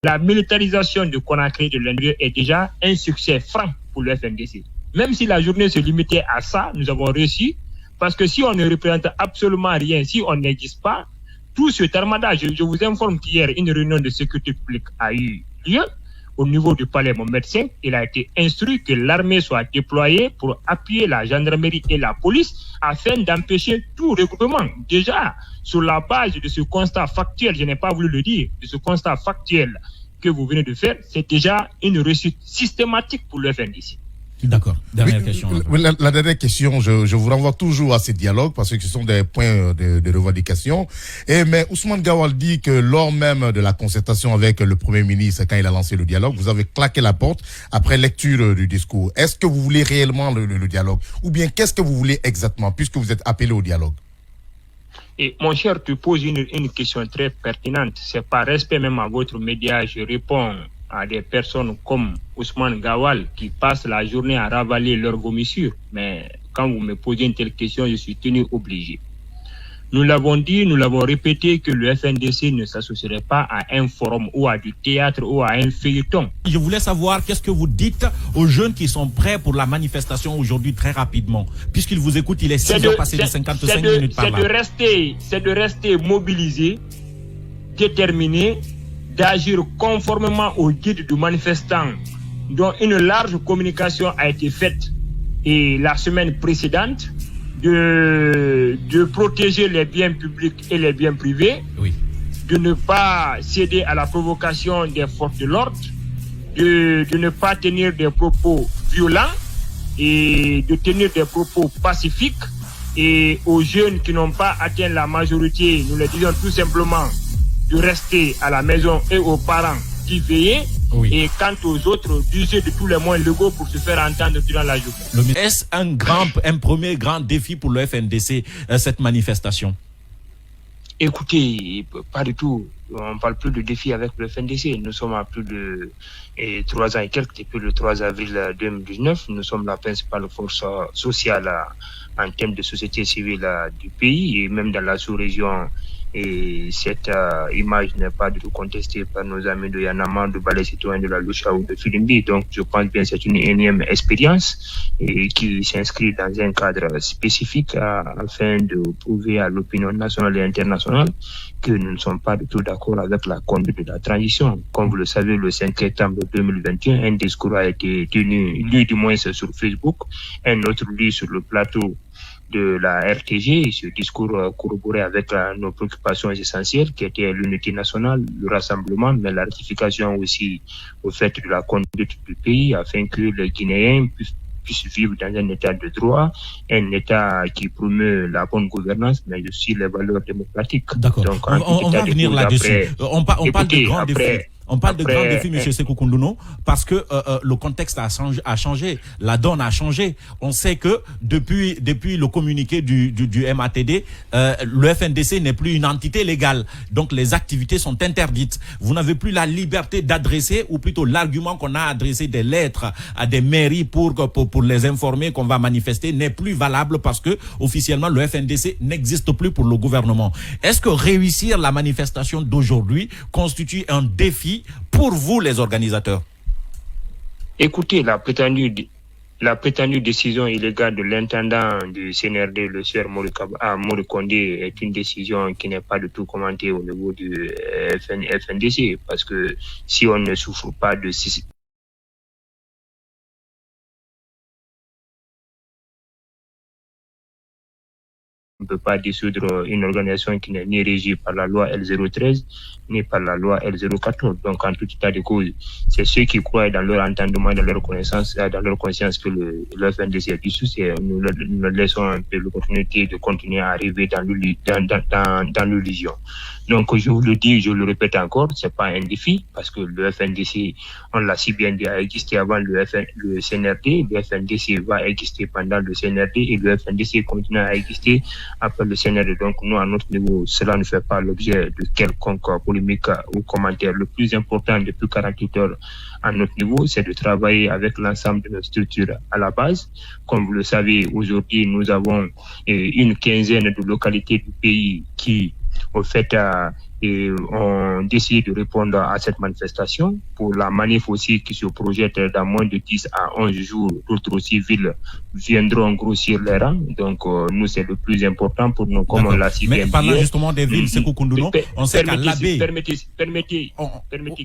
la militarisation de Conakry de l'intérieur est déjà un succès franc pour le FNDC. Même si la journée se limitait à ça, nous avons réussi, parce que si on ne représente absolument rien, si on n'existe pas, tout ce armada, je vous informe qu'hier, une réunion de sécurité publique a eu lieu au niveau du palais Mohamed V. Il a été instruit que l'armée soit déployée pour appuyer la gendarmerie et la police afin d'empêcher tout regroupement. Déjà, sur la base de ce constat factuel, je n'ai pas voulu le dire, de ce constat factuel que vous venez de faire, c'est déjà une réussite systématique pour le FNDC. D'accord. Dernière question. La dernière question, je vous renvoie toujours à ces dialogues parce que ce sont des points de revendication. Mais Ousmane Gawal dit que lors même de la concertation avec le Premier ministre, quand il a lancé le dialogue, vous avez claqué la porte après lecture du discours. Est-ce que vous voulez réellement le dialogue? Ou bien qu'est-ce que vous voulez exactement puisque vous êtes appelé au dialogue? Et mon cher, tu poses une question très pertinente. C'est par respect même à votre média, je réponds à des personnes comme Ousmane Gawal qui passent la journée à ravaler leurs vomissures. Mais quand vous me posez une telle question, je suis tenu obligé. Nous l'avons dit, nous l'avons répété que le FNDC ne s'associerait pas à un forum ou à du théâtre ou à un feuilleton. Je voulais savoir qu'est-ce que vous dites aux jeunes qui sont prêts pour la manifestation aujourd'hui très rapidement. Puisqu'ils vous écoutent, il est 6h passé de 55 minutes par là. C'est de rester mobilisé, déterminé, d'agir conformément au guide du manifestant dont une large communication a été faite et la semaine précédente, de protéger les biens publics et les biens privés, oui, de ne pas céder à la provocation des forces de l'ordre, de ne pas tenir des propos violents et de tenir des propos pacifiques. Et aux jeunes qui n'ont pas atteint la majorité, nous les disons tout simplement de rester à la maison et aux parents d'y veiller. Oui. Et quant aux autres, d'user de tous les moyens légaux pour se faire entendre durant la journée. Est-ce un premier grand défi pour le FNDC, cette manifestation? Écoutez, pas du tout. On ne parle plus de défi avec le FNDC. Nous sommes à plus de 3 ans et quelques, depuis le 3 avril 2019. Nous sommes la principale force sociale en termes de société civile du pays et même dans la sous-région. Et cette image n'est pas du tout contestée par nos amis de Yanama, de Balai Citoyen de la Loucha ou de Filimbi. Donc je pense bien que c'est une énième expérience et qui s'inscrit dans un cadre spécifique afin de prouver à l'opinion nationale et internationale que nous ne sommes pas du tout d'accord avec la conduite de la transition. Comme vous le savez, le 5 septembre 2021, un discours a été tenu, lu du moins sur Facebook, un autre lu sur le plateau de la RTG. Ce discours corroboré avec nos préoccupations essentielles qui étaient l'unité nationale, le rassemblement, mais la ratification aussi au fait de la conduite du pays afin que les Guinéens puissent vivre dans un état de droit, un état qui promeut la bonne gouvernance, mais aussi les valeurs démocratiques. D'accord. Donc, on va venir là-dessus. On parle de grands défis. On parle de grands défis, M. Sékou Koundounou, parce que le contexte a changé, la donne a changé. On sait que depuis le communiqué du MATD, le FNDC n'est plus une entité légale. Donc les activités sont interdites. Vous n'avez plus la liberté d'adresser, ou plutôt l'argument qu'on a adressé des lettres à des mairies pour les informer qu'on va manifester n'est plus valable parce que officiellement le FNDC n'existe plus pour le gouvernement. Est-ce que réussir la manifestation d'aujourd'hui constitue un défi pour vous, les organisateurs? Écoutez, la prétendue décision illégale de l'intendant du CNRD, le sieur Mori Kondé, est une décision qui n'est pas du tout commentée au niveau du FNDC, parce que si on ne souffre pas de on ne peut pas dissoudre une organisation qui n'est ni régie par la loi L013 ni par la loi L014. Donc, en tout état de cause, c'est ceux qui croient dans leur entendement, dans leur conscience que le FNDC est dissous, nous leur laissons un peu l'opportunité de continuer à arriver dans l'illusion. Donc, je vous le dis, je le répète encore, c'est pas un défi, parce que le FNDC, on l'a si bien dit, a existé avant le CNRD, le FNDC va exister pendant le CNRD et le FNDC continue à exister après le CNRD. Donc, nous, à notre niveau, cela ne fait pas l'objet de quelconque polémique ou commentaire. Le plus important depuis 48 heures à notre niveau, c'est de travailler avec l'ensemble de nos structures à la base. Comme vous le savez, aujourd'hui, nous avons une quinzaine de localités du pays qui au fait, ont décidé de répondre à cette manifestation. Pour la manif aussi qui se projette dans moins de 10 à 11 jours, d'autres aussi villes viendront grossir les rangs. Donc, nous, c'est le plus important pour nous, comme on l'a si bien dit. Mais parlant justement des villes, Sékou Koundouno, on sait qu'à l'Abbé... Permettez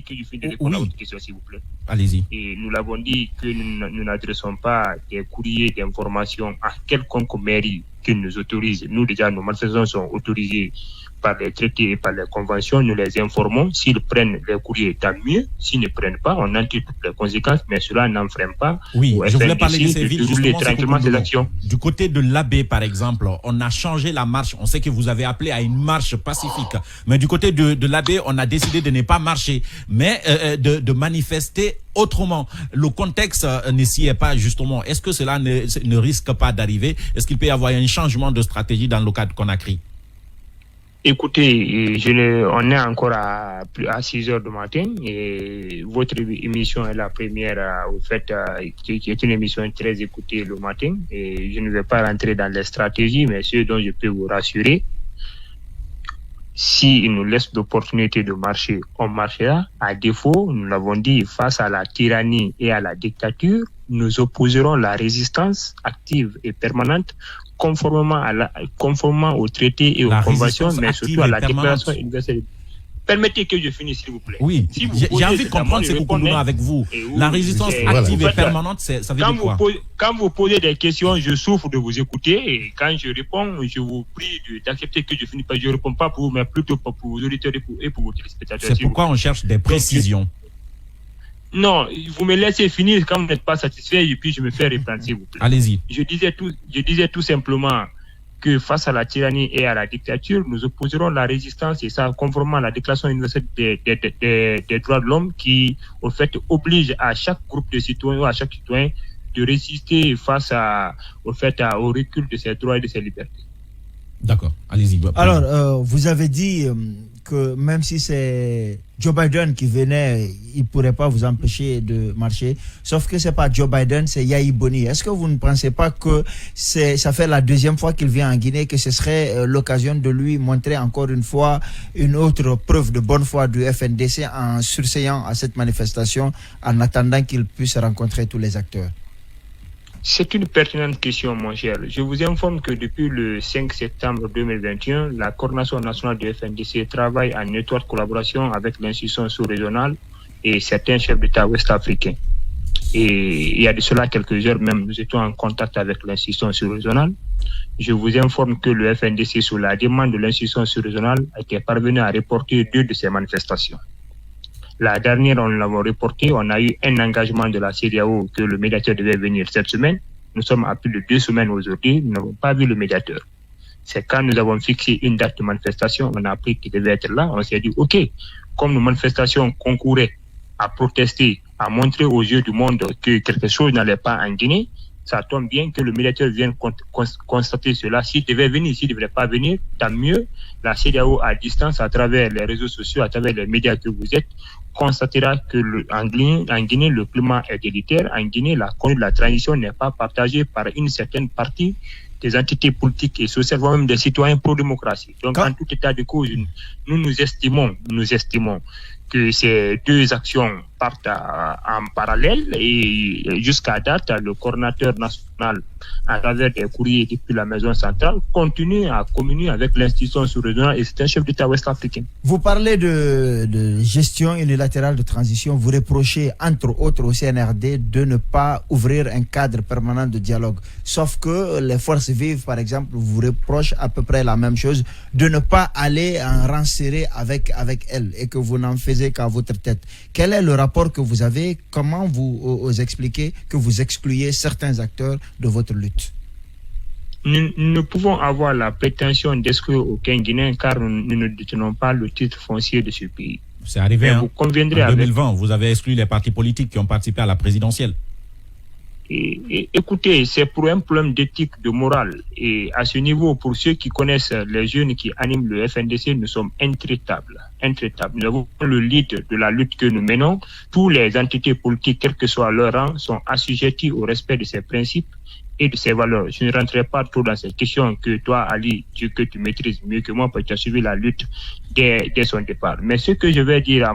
que je finisse de répondre à votre question, s'il vous plaît. Allez-y. Et nous l'avons dit que nous n'adressons pas des courriers d'information à quelconque mairie qui nous autorise. Nous, déjà, nos manifestations sont autorisées par les traités et par les conventions. Nous les informons. S'ils prennent les courriers, tant mieux. S'ils ne prennent pas, on en tire toutes les conséquences, mais cela n'enfreint pas. Oui, je voulais parler de ces villes, justement, ces actions. Du côté de l'Abbé, par exemple, on a changé la marche. On sait que vous avez appelé à une marche pacifique. Mais du côté de l'Abbé, on a décidé de ne pas marcher, mais de manifester autrement. Le contexte ne s'y est pas justement. Est-ce que cela ne risque pas d'arriver? Est-ce qu'il peut y avoir un changement de stratégie dans le cas de Conakry? Écoutez, on est encore à 6 heures du matin et votre émission est la première, au fait, qui est une émission très écoutée le matin. Et je ne vais pas rentrer dans les stratégies, mais ce dont je peux vous rassurer, s'ils nous laissent l'opportunité de marcher, on marchera. À défaut, nous l'avons dit, face à la tyrannie et à la dictature, nous opposerons la résistance active et permanente conformément aux traités et aux conventions, mais surtout à la déclaration universelle. Permettez que je finisse, s'il vous plaît. Oui, j'ai envie de comprendre Sékou Koundouno avec vous. La résistance active et permanente, ça veut dire quoi? Quand vous posez des questions, je souffre de vous écouter et quand je réponds, je vous prie d'accepter que je finisse pas. Je ne réponds pas pour vous, mais plutôt pour vos auditeurs et pour vos téléspectateurs. C'est pourquoi on cherche des précisions. Non, vous me laissez finir quand vous n'êtes pas satisfait et puis je me fais reprendre, s'il vous plaît. Allez-y. Je disais tout simplement que face à la tyrannie et à la dictature, nous opposerons la résistance et ça conformément à la Déclaration universelle des droits de l'homme qui, au fait, oblige à chaque groupe de citoyens ou à chaque citoyen de résister face au recul de ses droits et de ses libertés. D'accord, allez-y. Alors, vous avez dit que même si c'est Joe Biden qui venait, il ne pourrait pas vous empêcher de marcher. Sauf que ce n'est pas Joe Biden, c'est Yahi Boni. Est-ce que vous ne pensez pas que ça fait la deuxième fois qu'il vient en Guinée, que ce serait l'occasion de lui montrer encore une fois une autre preuve de bonne foi du FNDC en surseillant à cette manifestation en attendant qu'il puisse rencontrer tous les acteurs? C'est une pertinente question, mon cher. Je vous informe que depuis le 5 septembre 2021, la coordination nationale du FNDC travaille en étroite collaboration avec l'institution sous-régionale et certains chefs d'État ouest-africains. Et il y a de cela quelques heures même, nous étions en contact avec l'institution sous-régionale. Je vous informe que le FNDC, sous la demande de l'institution sous-régionale, a été parvenu à reporter 2 de ces manifestations. La dernière, on l'avait reporté, on a eu un engagement de la CEDEAO que le médiateur devait venir cette semaine. Nous sommes à plus de 2 semaines aujourd'hui, nous n'avons pas vu le médiateur. C'est quand nous avons fixé une date de manifestation, on a appris qu'il devait être là, on s'est dit, ok, comme nos manifestations concouraient à protester, à montrer aux yeux du monde que quelque chose n'allait pas en Guinée, ça tombe bien que le médiateur vienne constater cela. S'il devait venir, s'il ne devrait pas venir, tant mieux. La CEDEAO à distance, à travers les réseaux sociaux, à travers les médias que vous êtes, constatera que en Guinée, le climat est délétère. En Guinée, la conduite de la transition n'est pas partagée par une certaine partie des entités politiques et sociales, voire même des citoyens pro-démocratie. Donc, en tout état de cause, nous estimons que ces 2 actions partent en parallèle et jusqu'à date, le coordinateur national, à travers des courriers depuis la maison centrale, continue à communier avec l'institution sous-régionale et c'est un chef d'État ouest-africain. Vous parlez de gestion unilatérale de transition, vous reprochez entre autres au CNRD de ne pas ouvrir un cadre permanent de dialogue. Sauf que les forces vives, par exemple, vous reprochent à peu près la même chose, de ne pas aller en rang serré avec elles et que vous n'en faisiez qu'à votre tête. Quel est le rapport que vous avez? Comment vous expliquez que vous excluez certains acteurs de votre lutte? Nous ne pouvons avoir la prétention d'exclure aucun Guinéen car nous ne détenons pas le titre foncier de ce pays. C'est arrivé vous conviendrez en 2020, vous avez exclu les partis politiques qui ont participé à la présidentielle. Écoutez, c'est pour un problème d'éthique, de morale. Et à ce niveau, pour ceux qui connaissent les jeunes qui animent le FNDC, nous sommes intraitables. Nous avons le lead de la lutte que nous menons. Tous les entités politiques, quel que soit leur rang, sont assujettis au respect de ces principes. et de ses valeurs. Je ne rentrerai pas trop dans cette question que toi, Ali, que tu maîtrises mieux que moi parce que tu as suivi la lutte dès son départ. Mais ce que je vais dire à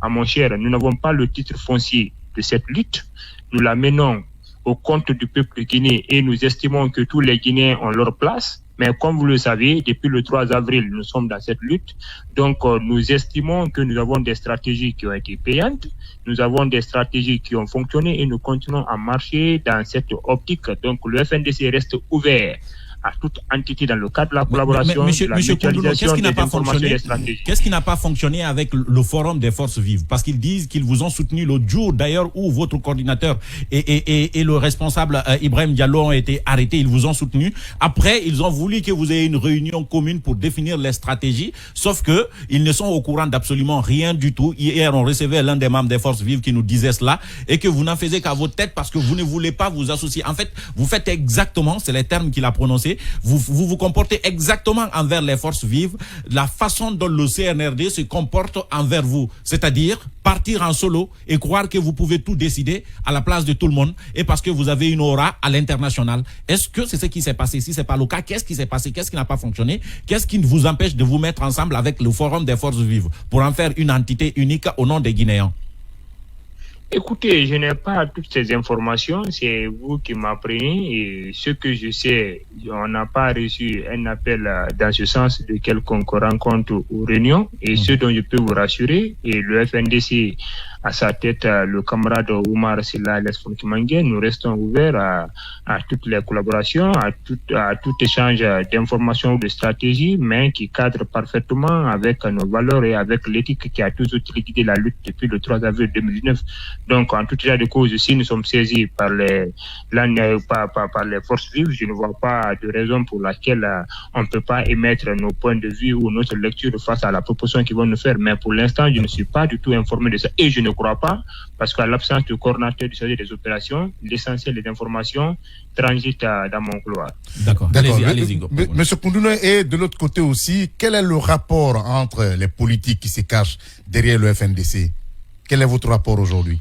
mon cher, nous n'avons pas le titre foncier de cette lutte. Nous la menons au compte du peuple guinéen et nous estimons que tous les Guinéens ont leur place. Mais comme vous le savez, depuis le 3 avril, nous sommes dans cette lutte. Donc, nous estimons que nous avons des stratégies qui ont été payantes. Nous avons des stratégies qui ont fonctionné et nous continuons à marcher dans cette optique. Donc, le FNDC reste ouvert à toute entité dans le cadre de la collaboration, Monsieur Koundouno, qu'est-ce qui n'a pas fonctionné? Qu'est-ce qui n'a pas fonctionné avec le Forum des Forces Vives? Parce qu'ils disent qu'ils vous ont soutenu l'autre jour, d'ailleurs, où votre coordinateur et le responsable Ibrahim Diallo ont été arrêtés. Ils vous ont soutenu. Après, ils ont voulu que vous ayez une réunion commune pour définir les stratégies, sauf que ils ne sont au courant d'absolument rien du tout. Hier, on recevait l'un des membres des Forces Vives qui nous disait cela et que vous n'en faisiez qu'à votre tête parce que vous ne voulez pas vous associer. En fait, vous faites exactement, c'est les termes qu'il a prononcés, vous comportez exactement envers les forces vives la façon dont le CNRD se comporte envers vous, c'est-à-dire partir en solo et croire que vous pouvez tout décider à la place de tout le monde et parce que vous avez une aura à l'international. Est-ce que c'est ce qui s'est passé? Si c'est pas le cas, qu'est-ce qui s'est passé? Qu'est-ce qui n'a pas fonctionné? Qu'est-ce qui vous empêche de vous mettre ensemble avec le Forum des forces vives pour en faire une entité unique au nom des Guinéens? Écoutez, je n'ai pas toutes ces informations, c'est vous qui m'apprenez et ce que je sais, on n'a pas reçu un appel dans ce sens de quelconque rencontre ou réunion et ce dont je peux vous rassurer, et le FNDC à sa tête le camarade Oumar Silla Lesfonkimangue, nous restons ouverts à toutes les collaborations, à tout échange d'informations ou de stratégies, mais qui cadre parfaitement avec nos valeurs et avec l'éthique qui a toujours guidé la lutte depuis le 3 avril 2019. Donc, en tout état de cause, si nous sommes saisis par les forces vives, je ne vois pas de raison pour laquelle on ne peut pas émettre nos points de vue ou notre lecture face à la proposition qu'ils vont nous faire. Mais pour l'instant, je ne suis pas du tout informé de ça et je ne crois pas, parce qu'à l'absence du coordinateur du service des opérations, l'essentiel des informations transitent dans mon couloir. D'accord. Allez-y. Monsieur Koundouno, et de l'autre côté aussi, quel est le rapport entre les politiques qui se cachent derrière le FNDC? Quel est votre rapport aujourd'hui?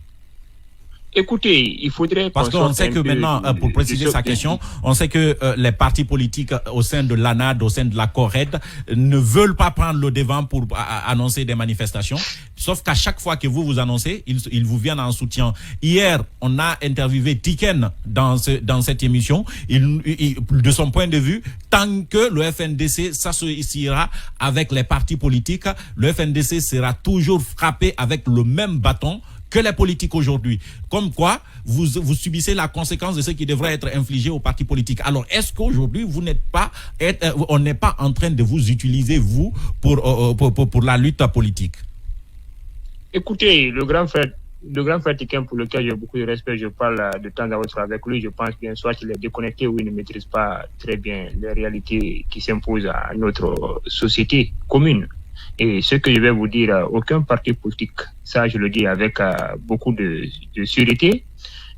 Écoutez, il faudrait... Parce qu'on sait que maintenant, pour préciser sa question, on sait que les partis politiques au sein de l'ANAD, au sein de la CORED, ne veulent pas prendre le devant pour annoncer des manifestations. Sauf qu'à chaque fois que vous annoncez, ils vous viennent en soutien. Hier, on a interviewé Tiken dans cette émission. De son point de vue, tant que le FNDC s'associera avec les partis politiques, le FNDC sera toujours frappé avec le même bâton que les politiques aujourd'hui. Comme quoi, vous subissez la conséquence de ce qui devrait être infligé aux partis politiques. Alors, est-ce qu'aujourd'hui, on n'est pas en train de vous utiliser, vous, pour la lutte politique? Écoutez, le grand frère Tiken, pour lequel j'ai beaucoup de respect, je parle de temps à autre avec lui, je pense bien soit qu'il est déconnecté ou il ne maîtrise pas très bien les réalités qui s'imposent à notre société commune. Et ce que je vais vous dire, aucun parti politique, ça je le dis avec beaucoup de sûreté,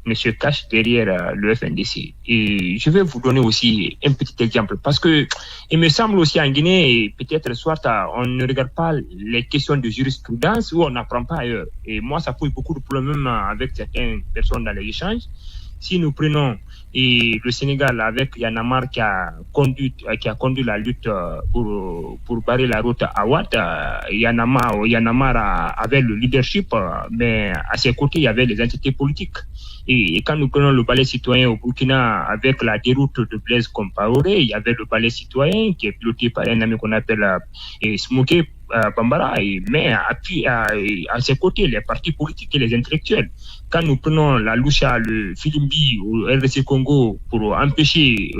ne se cache derrière le FNDC. Et je vais vous donner aussi un petit exemple, parce que il me semble aussi en Guinée, peut-être soit on ne regarde pas les questions de jurisprudence ou on n'apprend pas ailleurs. Et moi, ça pose beaucoup de problèmes avec certaines personnes dans les échanges. Si nous prenons le Sénégal avec Y'en a marre qui a conduit la lutte pour barrer la route à Ouad, Y'en a marre avait le leadership, mais à ses côtés il y avait les entités politiques. Et quand nous prenons le ballet citoyen au Burkina avec la déroute de Blaise Compaoré, il y avait le ballet citoyen qui est piloté par un ami qu'on appelle Smokey Bambara, mais à ses côtés les partis politiques et les intellectuels. Quand nous prenons la Lucha, le Filimbi au RDC Congo pour empêcher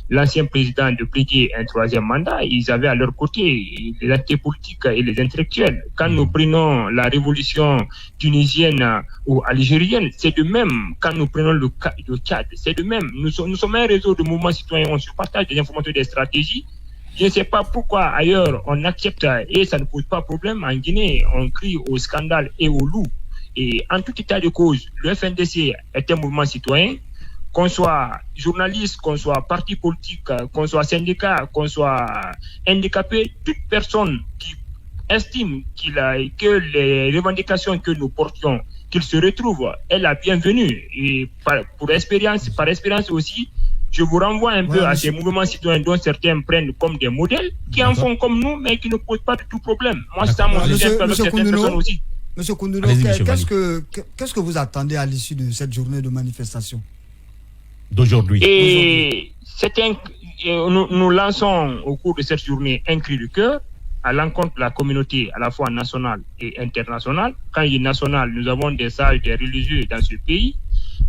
l'ancien président de plaider un troisième mandat, ils avaient à leur côté les entités politiques et les intellectuels. Quand nous prenons la révolution tunisienne ou algérienne, c'est de même. Quand nous prenons le Tchad, c'est de même. Nous sommes un réseau de mouvements citoyens, on se partage des informations et des stratégies. Je ne sais pas pourquoi ailleurs on accepte et ça ne pose pas problème. En Guinée, on crie au scandale et au loup. Et en tout état de cause, le FNDC est un mouvement citoyen. Qu'on soit journaliste, qu'on soit parti politique, qu'on soit syndicat, qu'on soit handicapé, toute personne qui estime que les revendications que nous portions qu'il se retrouve est la bienvenue. Et par expérience aussi, je vous renvoie un peu à ces mouvements citoyens dont certains prennent comme des modèles, qui en font comme nous, mais qui ne posent pas du tout problème. Moi, c'est ça mon soutien avec certaines personnes aussi. Monsieur Koundouno, qu'est-ce que vous attendez à l'issue de cette journée de manifestation d'aujourd'hui? Et nous lançons au cours de cette journée un cri du cœur à l'encontre de la communauté à la fois nationale et internationale. Quand il est national, nous avons des sages, des religieux dans ce pays,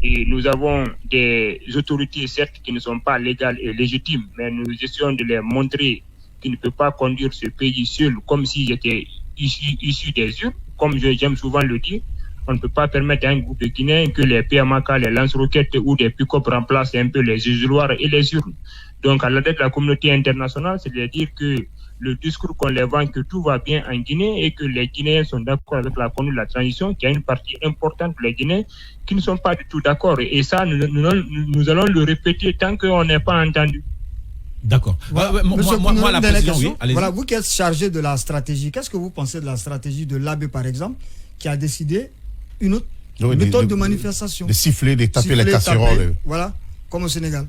et nous avons des autorités certes qui ne sont pas légales et légitimes, mais nous essayons de les montrer qu'ils ne peuvent pas conduire ce pays seul comme s'ils étaient issus des urnes. Comme j'aime souvent le dire, on ne peut pas permettre à un groupe de Guinéens que les PMAK, les lance-roquettes ou des pick-up remplacent un peu les isoloirs et les urnes. Donc, à la tête de la communauté internationale, c'est-à-dire que le discours qu'on les vend que tout va bien en Guinée et que les Guinéens sont d'accord avec la conduite de la transition, qu'il y a une partie importante des Guinéens qui ne sont pas du tout d'accord. Et ça, nous allons le répéter tant qu'on n'est pas entendu. D'accord. Moi, la présidente, oui, allez-y. Voilà, vous qui êtes chargé de la stratégie, qu'est-ce que vous pensez de la stratégie de l'AB, par exemple, qui a décidé une autre méthode de manifestation? De siffler, de taper les casseroles. Voilà, comme au Sénégal.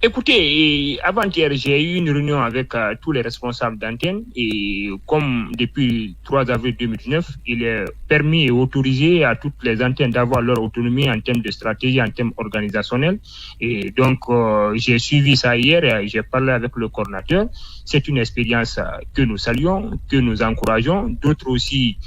Écoutez, avant-hier, j'ai eu une réunion avec tous les responsables d'antenne et comme depuis 3 avril 2019, il est permis et autorisé à toutes les antennes d'avoir leur autonomie en termes de stratégie, en termes organisationnels. Et donc, j'ai suivi ça hier et j'ai parlé avec le coordinateur. C'est une expérience que nous saluons, que nous encourageons. D'autres aussi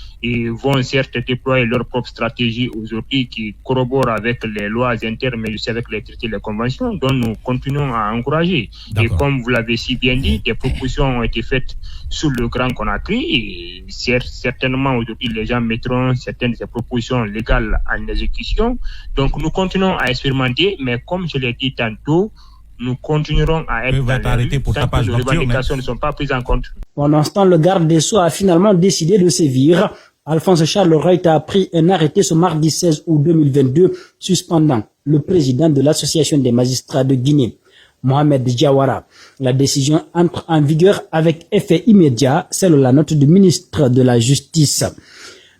vont certes déployer leur propre stratégie aujourd'hui qui corrobore avec les lois internes, mais aussi avec les traités et les conventions, dont nous continuons à encourager. Et comme vous l'avez si bien dit, des propositions ont été faites sur le Grand Conakry et certainement aujourd'hui les gens mettront certaines de ces propositions légales en exécution. Donc nous continuons à expérimenter, mais comme je l'ai dit tantôt, nous continuerons à être dans les rues tant que nos revendications ne sont pas prises en compte. Pendant ce temps, le garde des Sceaux a finalement décidé de sévir. Alphonse Charles Reuil a pris un arrêté ce mardi 16 août 2022, suspendant le président de l'Association des magistrats de Guinée, Mohamed Diawara. La décision entre en vigueur avec effet immédiat, selon la note du ministre de la Justice.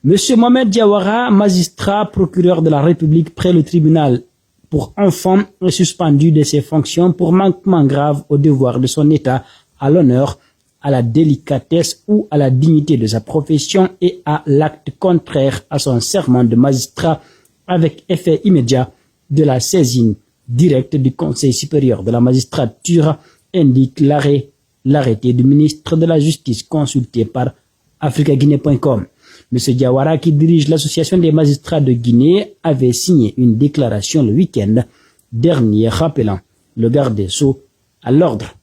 Monsieur Mohamed Diawara, magistrat procureur de la République près le tribunal pour enfants, est suspendu de ses fonctions pour manquement grave au devoir de son État, à l'honneur, à la délicatesse ou à la dignité de sa profession et à l'acte contraire à son serment de magistrat avec effet immédiat de la saisine directe du Conseil supérieur de la magistrature, indique l'arrêté du ministre de la Justice consulté par africaguinée.com. M. Diawara, qui dirige l'Association des magistrats de Guinée, avait signé une déclaration le week-end dernier rappelant le garde des Sceaux à l'ordre.